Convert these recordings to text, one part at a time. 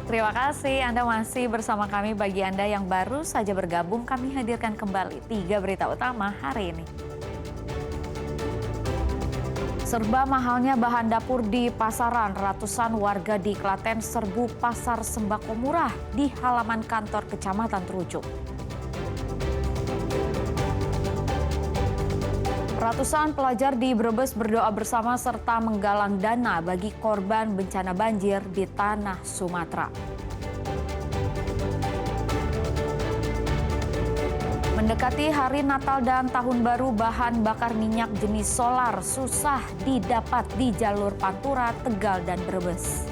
Terima kasih Anda masih bersama kami. Bagi Anda yang baru saja bergabung, kami hadirkan kembali 3 berita utama hari ini. Serba mahalnya bahan dapur di pasaran, ratusan warga di Klaten serbu pasar sembako murah di halaman kantor Kecamatan Terucuk. Ratusan pelajar di Brebes berdoa bersama serta menggalang dana bagi korban bencana banjir di tanah Sumatera. Mendekati hari Natal dan Tahun Baru, bahan bakar minyak jenis solar susah didapat di jalur Pantura, Tegal, dan Brebes.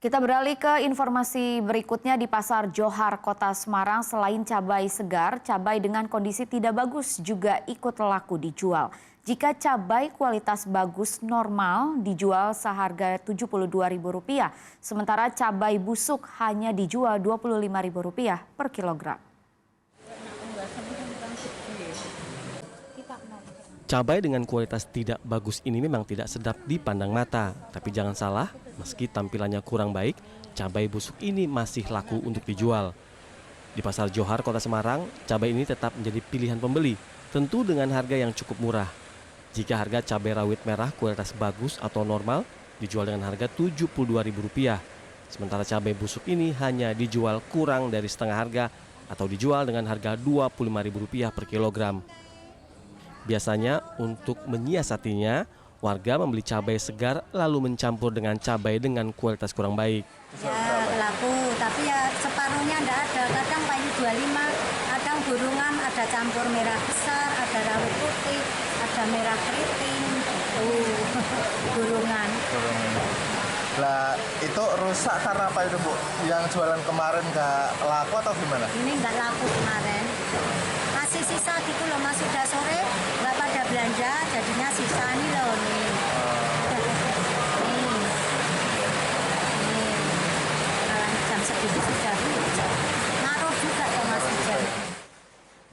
Kita beralih ke informasi berikutnya. Di Pasar Johar, Kota Semarang, selain cabai segar, cabai dengan kondisi tidak bagus juga ikut laku dijual. Jika cabai kualitas bagus normal dijual seharga Rp72.000, sementara cabai busuk hanya dijual Rp25.000 per kilogram. Cabai dengan kualitas tidak bagus ini memang tidak sedap dipandang mata. Tapi jangan salah, meski tampilannya kurang baik, cabai busuk ini masih laku untuk dijual. Di Pasar Johar, Kota Semarang, cabai ini tetap menjadi pilihan pembeli, tentu dengan harga yang cukup murah. Jika harga cabai rawit merah kualitas bagus atau normal dijual dengan harga Rp72.000. Sementara cabai busuk ini hanya dijual kurang dari setengah harga atau dijual dengan harga Rp25.000 per kilogram. Biasanya untuk menyiasatinya, warga membeli cabai segar lalu mencampur dengan cabai dengan kualitas kurang baik. Ya laku, tapi ya separuhnya enggak ada. Kadang payu 25, kadang burungan, ada campur merah besar, ada rawit putih, ada merah keriting, burungan. Lah itu rusak karena apa itu Bu? Yang jualan kemarin nggak laku atau gimana? Ini nggak laku kemarin. Masih sisa gitu loh, Mas, sudah sore nggak pada belanja, jadinya sisa nih loh nih. Jam segini sudah naruh juga ya Mas.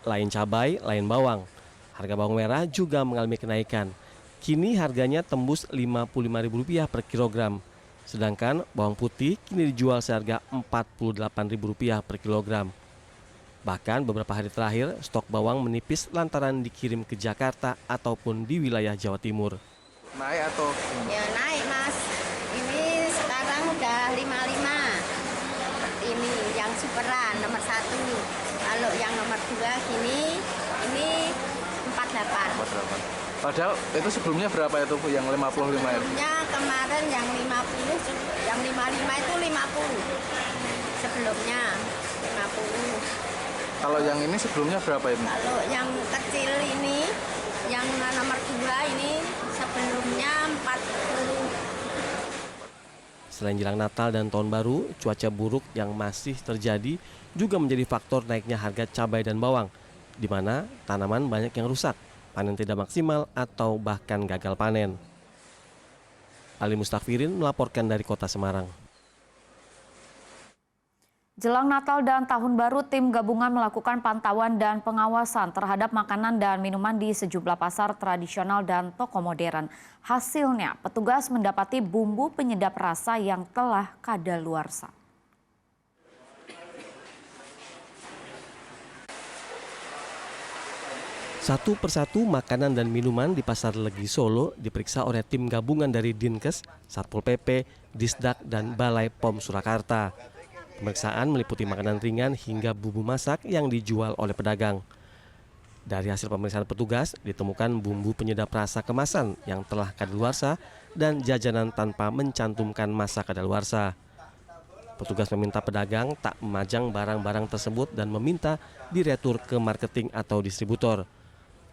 Lain cabai, lain bawang. Harga bawang merah juga mengalami kenaikan. Kini harganya tembus Rp55.000 per kilogram. Sedangkan bawang putih kini dijual seharga Rp48.000 per kilogram. Bahkan beberapa hari terakhir stok bawang menipis lantaran dikirim ke Jakarta ataupun di wilayah Jawa Timur. Naik atau? Ya naik Mas. Ini sekarang udah 55. Ini yang superan nomor 1. Kalau yang nomor 2 gini, ini 48. Padahal itu sebelumnya berapa itu Bu yang 55 itu? Sebelumnya kemarin yang 50, yang 55 itu 50. Sebelumnya 50. Kalau yang ini sebelumnya berapa ini? Kalau yang kecil ini, yang nomor 2 ini sebelumnya 40. Selain jelang Natal dan Tahun Baru, cuaca buruk yang masih terjadi juga menjadi faktor naiknya harga cabai dan bawang, di mana tanaman banyak yang rusak, panen tidak maksimal, atau bahkan gagal panen. Ali Mustafirin melaporkan dari Kota Semarang. Jelang Natal dan Tahun Baru, tim gabungan melakukan pantauan dan pengawasan terhadap makanan dan minuman di sejumlah pasar tradisional dan toko modern. Hasilnya, petugas mendapati bumbu penyedap rasa yang telah kadaluarsa. Satu persatu makanan dan minuman di Pasar Legi Solo diperiksa oleh tim gabungan dari Dinkes, Satpol PP, Disdak, dan Balai POM Surakarta. Pemeriksaan meliputi makanan ringan hingga bumbu masak yang dijual oleh pedagang. Dari hasil pemeriksaan petugas, ditemukan bumbu penyedap rasa kemasan yang telah kadaluarsa dan jajanan tanpa mencantumkan masa kadaluarsa. Petugas meminta pedagang tak memajang barang-barang tersebut dan meminta diretur ke marketing atau distributor.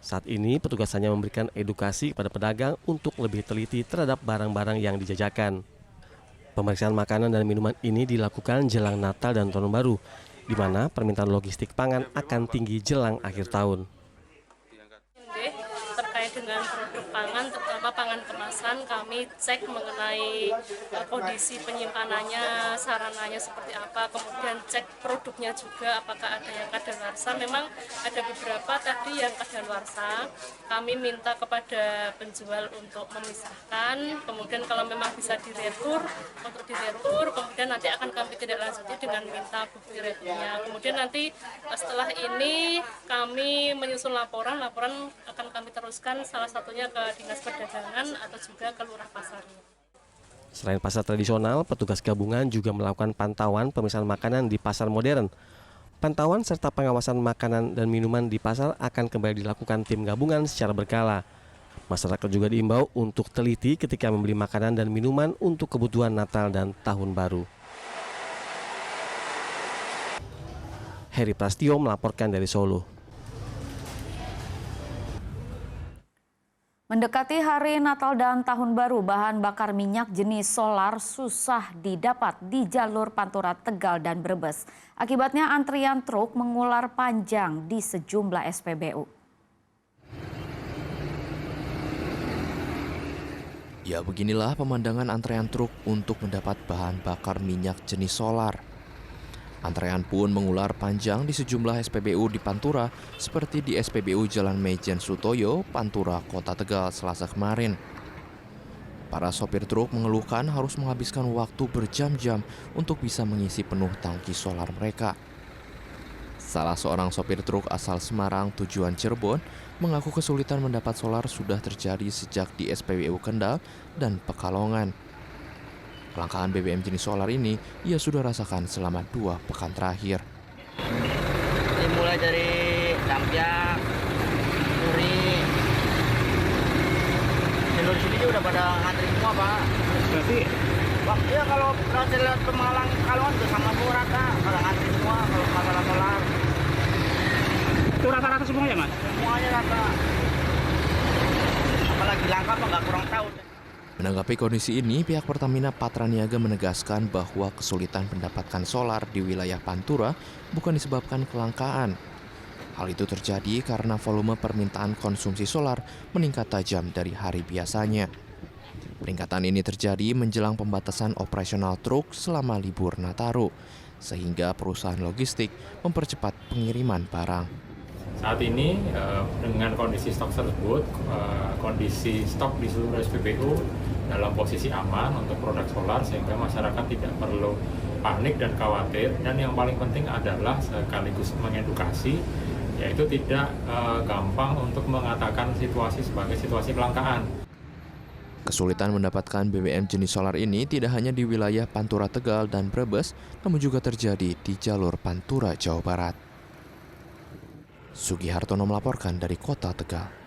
Saat ini petugas hanya memberikan edukasi kepada pedagang untuk lebih teliti terhadap barang-barang yang dijajakan. Pemeriksaan makanan dan minuman ini dilakukan jelang Natal dan Tahun Baru, di mana permintaan logistik pangan akan tinggi jelang akhir tahun. Terkait dengan produk pangan, terutama pangan kemasan kami cek mengenai kondisi penyimpanannya, sarananya seperti apa, kemudian cek produknya juga apakah ada yang kadaluarsa. Memang ada beberapa tadi yang kadaluarsa, kami minta kepada penjual untuk memisahkan, kemudian kalau memang bisa diretur, untuk diretur, kemudian nanti akan kami tindak lanjuti dengan minta bukti returnya. Kemudian nanti setelah ini kami menyusun laporan akan kami teruskan salah satunya ke Dinas Perdagangan atau juga ke Lurah Pasarnya. Selain pasar tradisional, petugas gabungan juga melakukan pantauan pemisahan makanan di pasar modern. Pantauan serta pengawasan makanan dan minuman di pasar akan kembali dilakukan tim gabungan secara berkala. Masyarakat juga diimbau untuk teliti ketika membeli makanan dan minuman untuk kebutuhan Natal dan Tahun Baru. Heri Prastio melaporkan dari Solo. Mendekati hari Natal dan Tahun Baru, bahan bakar minyak jenis solar susah didapat di jalur Pantura, Tegal, dan Brebes. Akibatnya antrian truk mengular panjang di sejumlah SPBU. Ya, beginilah pemandangan antrean truk untuk mendapat bahan bakar minyak jenis solar. Antrean pun mengular panjang di sejumlah SPBU di Pantura, seperti di SPBU Jalan Mejen Sutoyo, Pantura, Kota Tegal, Selasa kemarin. Para sopir truk mengeluhkan harus menghabiskan waktu berjam-jam untuk bisa mengisi penuh tangki solar mereka. Salah seorang sopir truk asal Semarang tujuan Cirebon mengaku kesulitan mendapat solar sudah terjadi sejak di SPBU Kendal dan Pekalongan. Kelangkaan BBM jenis solar ini ia sudah rasakan selama 2 pekan terakhir. Mulai dari Dampia, Duri, jalur sini udah pada ngantri semua, Pak. Berarti waktunya kalau berarti lewat ke Malang, Kalongan juga sama semua rata, pada ngantri semua kalau masalah solar. Itu rata-rata semuanya, Mas? Semuanya rata. Apalagi langka apa nggak kurang tahu. Menanggapi kondisi ini, pihak Pertamina Patraniaga menegaskan bahwa kesulitan mendapatkan solar di wilayah Pantura bukan disebabkan kelangkaan. Hal itu terjadi karena volume permintaan konsumsi solar meningkat tajam dari hari biasanya. Peningkatan ini terjadi menjelang pembatasan operasional truk selama libur Nataru, sehingga perusahaan logistik mempercepat pengiriman barang. Saat ini dengan kondisi stok tersebut, kondisi stok di seluruh SPBU dalam posisi aman untuk produk solar sehingga masyarakat tidak perlu panik dan khawatir, dan yang paling penting adalah sekaligus mengedukasi, yaitu tidak gampang untuk mengatakan situasi sebagai situasi kelangkaan. Kesulitan mendapatkan BBM jenis solar ini tidak hanya di wilayah Pantura, Tegal, dan Brebes, namun juga terjadi di jalur Pantura, Jawa Barat. Sugihartono melaporkan dari Kota Tegal.